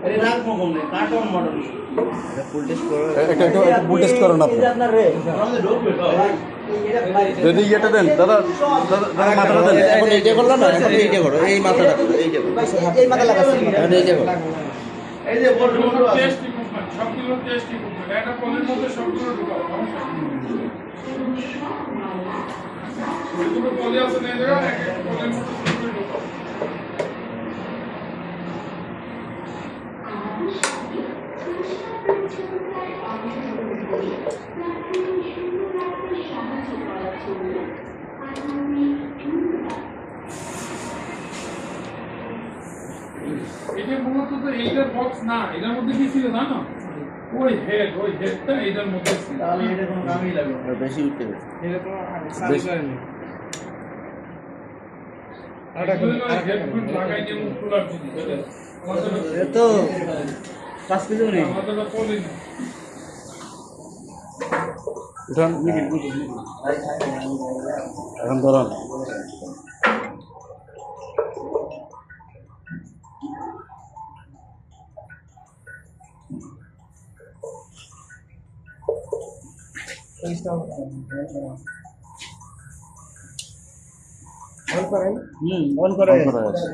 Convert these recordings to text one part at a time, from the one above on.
এটা রাখবো কোনে কার্টন মডেল এটা ফুল টেস্ট করো। একটা ফুল টেস্ট করুন আপনি। আপনার রে আমাদের ঢোকবে তো যদি ইয়েটা দেন দাদা, দাদা মাথাটা দেন। এখন এইটা করলাম না, এখন এইটা করো, এই মাথাটা করো, এইটা করো, এই মাথা লাগাচ্ছি এখন এইটা করো। এই যে বড় বড় আছে টেস্ট ইকুইপমেন্ট সবগুলো টেস্ট ইকুইপমেন্ট এটা পলের মধ্যে সবগুলো ঢোকাও সমস্যা নেই। এগুলো পলি আছে না এই জায়গায় এক এক পলের মধ্যে সবগুলো ঢোকাও। এটা মূলত তো এইটার বক্স না, এটার মধ্যে কি ছিল জানো? ওই হেডটা এটার মধ্যে ছিল। তাহলে এটা কোনো কামই লাগবে না। আর বেশি উঠতে হবে। এগুলো হেডফুট লাগাই নিয়ে মুখ খোলার জিনিস, বুঝলে? আমাদের এ তো 5 কেজি নেই আমাদের পলি না। উঠান, এখন ধরান। অন করে অন করা আছে।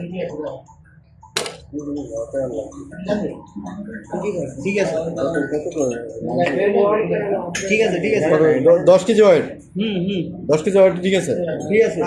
ঠিক আছে কত করে? ঠিক আছে ঠিক আছে 10 কেজি ওয়েট, হুম 10 কেজি ওয়েট ঠিক আছে। ঠিক আছে